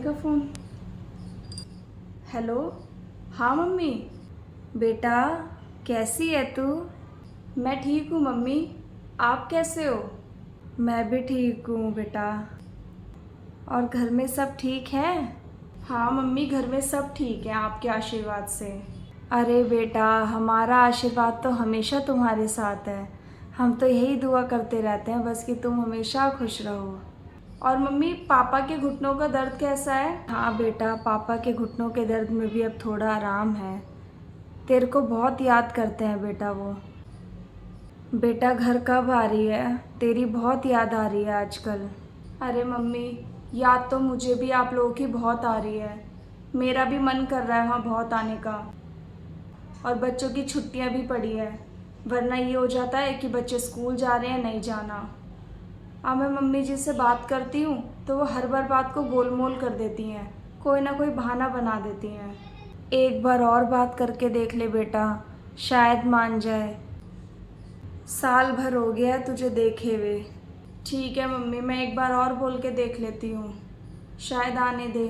का phone. Hello. हाँ mummy. बेटा कैसी है तू? मैं ठीक हूँ मम्मी, आप कैसे हो? मैं भी ठीक हूँ बेटा। और घर में सब ठीक है? हाँ मम्मी, घर में सब ठीक है आपके आशीर्वाद से। अरे बेटा, हमारा आशीर्वाद तो हमेशा तुम्हारे साथ है। हम तो यही दुआ करते रहते हैं बस कि तुम हमेशा खुश रहो। और मम्मी, पापा के घुटनों का दर्द कैसा है? हाँ बेटा, पापा के घुटनों के दर्द में भी अब थोड़ा आराम है। तेरे को बहुत याद करते हैं बेटा वो। बेटा घर कब आ रही है? तेरी बहुत याद आ रही है आजकल। अरे मम्मी, याद तो मुझे भी आप लोगों की बहुत आ रही है। मेरा भी मन कर रहा है वहाँ बहुत आने का। और बच्चों की छुट्टियाँ भी पड़ी है, वरना ये हो जाता है कि बच्चे स्कूल जा रहे हैं नहीं जाना। अब मैं मम्मी जी से बात करती हूँ तो वो हर बार बात को गोल मोल कर देती हैं, कोई ना कोई बहाना बना देती हैं। एक बार और बात करके देख ले बेटा, शायद मान जाए। साल भर हो गया है तुझे देखे हुए। ठीक है मम्मी, मैं एक बार और बोल के देख लेती हूँ, शायद आने दे।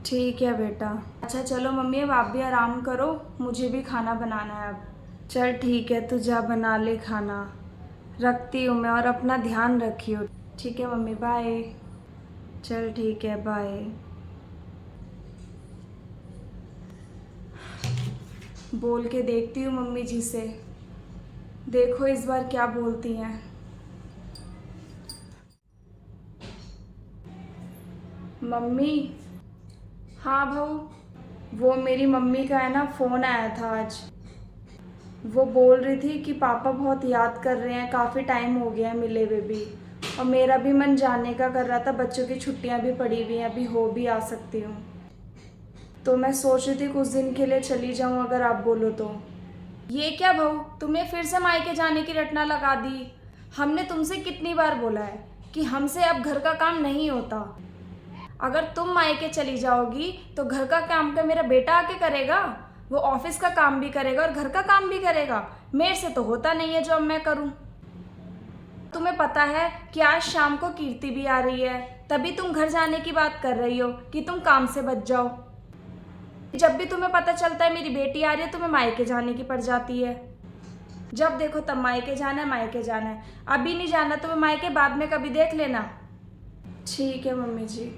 ठीक है बेटा। अच्छा चलो मम्मी, अब आप भी आराम करो, मुझे भी खाना बनाना है अब। चल ठीक है, तू जा बना ले खाना। रखती हूँ मैं, और अपना ध्यान रखियो। ठीक है मम्मी, बाय। चल ठीक है, बाय। बोल के देखती हूँ मम्मी जी से, देखो इस बार क्या बोलती हैं। मम्मी। हाँ भाऊ, वो मेरी मम्मी का है ना फ़ोन आया था आज। वो बोल रही थी कि पापा बहुत याद कर रहे हैं, काफ़ी टाइम हो गया है मिले हुए भी। और मेरा भी मन जाने का कर रहा था, बच्चों की छुट्टियां भी पड़ी हुई हैं, अभी हो भी आ सकती हूँ। तो मैं सोच रही थी कुछ दिन के लिए चली जाऊँ अगर आप बोलो तो। ये क्या बहू, तुम्हें फिर से मायके जाने की रटना लगा दी। हमने तुमसे कितनी बार बोला है कि हमसे अब घर का काम नहीं होता। अगर तुम मायके चली जाओगी तो घर का काम का मेरा बेटा आके करेगा। वो ऑफिस का काम भी करेगा और घर का काम भी करेगा। मेरे से तो होता नहीं है जो अब मैं करूं। तुम्हें पता है कि आज शाम को कीर्ति भी आ रही है, तभी तुम घर जाने की बात कर रही हो कि तुम काम से बच जाओ। जब भी तुम्हें पता चलता है मेरी बेटी आ रही है, तुम्हें मायके जाने की पड़ जाती है। जब देखो तब मायके जाना है, मायके जाना है। अभी नहीं जाना तुम्हें मायके, बाद में कभी देख लेना। ठीक है मम्मी जी।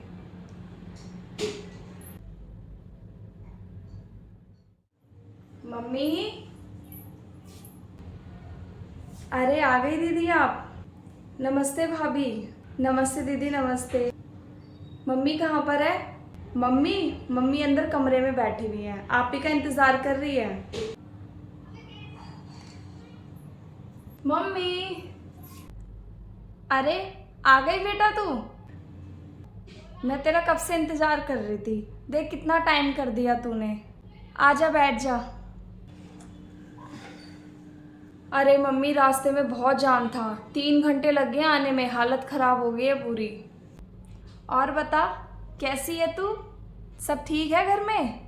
मम्मी। अरे आ गई दीदी आप। नमस्ते भाभी। नमस्ते दीदी, नमस्ते। मम्मी कहाँ पर है? मम्मी, मम्मी अंदर कमरे में बैठी हुई हैं, आप ही का इंतजार कर रही है। मम्मी। अरे आ गई बेटा तू? मैं तेरा कब से इंतजार कर रही थी, देख कितना टाइम कर दिया तूने। आजा बैठ जा। अरे मम्मी, रास्ते में बहुत जाम था, 3 घंटे लग गए आने में, हालत ख़राब हो गई है पूरी। और बता, कैसी है तू? सब ठीक है घर में?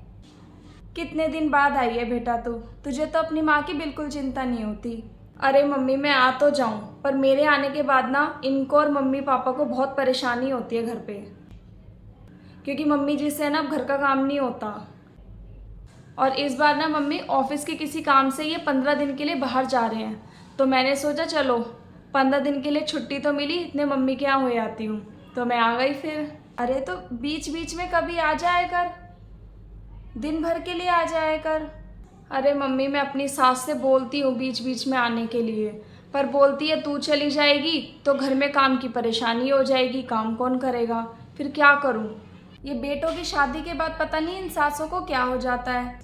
कितने दिन बाद आई है बेटा तू? तुझे तो अपनी माँ की बिल्कुल चिंता नहीं होती। अरे मम्मी, मैं आ तो जाऊँ पर मेरे आने के बाद ना इनको और मम्मी पापा को बहुत परेशानी होती है घर पे, क्योंकि मम्मी जी से ना अब घर का काम नहीं होता। और इस बार ना मम्मी ऑफिस के किसी काम से ये 15 दिन के लिए बाहर जा रहे हैं, तो मैंने सोचा चलो 15 दिन के लिए छुट्टी तो मिली, इतने मम्मी के यहाँ हो आती हूँ, तो मैं आ गई फिर। अरे तो बीच बीच में कभी आ जाया कर, दिन भर के लिए आ जाया कर। अरे मम्मी, मैं अपनी सास से बोलती हूँ बीच बीच में आने के लिए, पर बोलती है तू चली जाएगी तो घर में काम की परेशानी हो जाएगी, काम कौन करेगा, फिर क्या करूँ। ये बेटों की शादी के बाद पता नहीं इन सासों को क्या हो जाता है।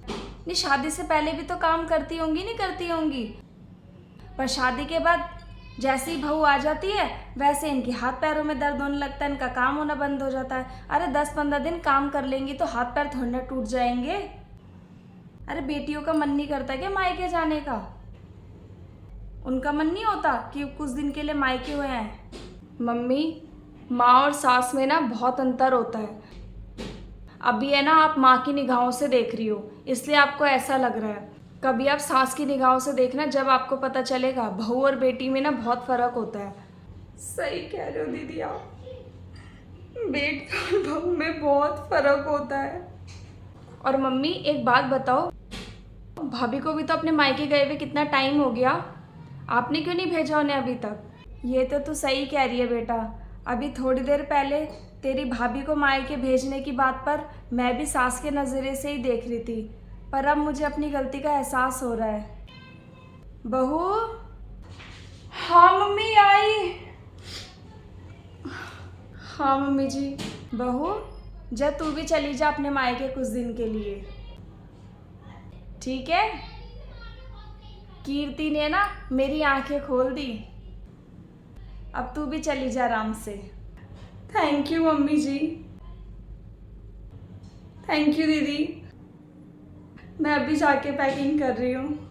नहीं, शादी से पहले भी तो काम करती होंगी, नहीं करती होंगी, पर शादी के बाद जैसी बहू आ जाती है वैसे इनके हाथ पैरों में दर्द होने लगता है, इनका काम होना बंद हो जाता है। अरे 10-15 दिन काम कर लेंगी तो हाथ पैर थोड़ा टूट जाएंगे। अरे बेटियों का मन नहीं करता क्या मायके जाने का? उनका मन नहीं होता कि कुछ दिन के लिए मायके हुए हैं? मम्मी, माँ और सास में ना बहुत अंतर होता है। अभी है ना आप माँ की निगाहों से देख रही हो, इसलिए आपको ऐसा लग रहा है। कभी आप सास की निगाहों से देखना, जब आपको पता चलेगा बहू और बेटी में ना बहुत फ़र्क होता है। सही कह रहे हो दीदी आप। बेटा और बहू में बहुत फर्क होता है। और मम्मी एक बात बताओ, भाभी को भी तो अपने मायके गए हुए कितना टाइम हो गया, आपने क्यों नहीं भेजा उन्हें अभी तक? ये तो तू सही कह रही है बेटा। अभी थोड़ी देर पहले तेरी भाभी को मायके भेजने की बात पर मैं भी सास के नज़रिए से ही देख रही थी, पर अब मुझे अपनी गलती का एहसास हो रहा है। बहू। हाँ मम्मी आई। हाँ मम्मी जी। बहू जा, तू भी चली जा अपने मायके कुछ दिन के लिए, ठीक है? कीर्ति ने ना मेरी आंखें खोल दी, अब तू भी चली जा आराम से। Thank you mummy ji. Thank you दीदी। मैं अभी जाके पैकिंग कर रही हूँ।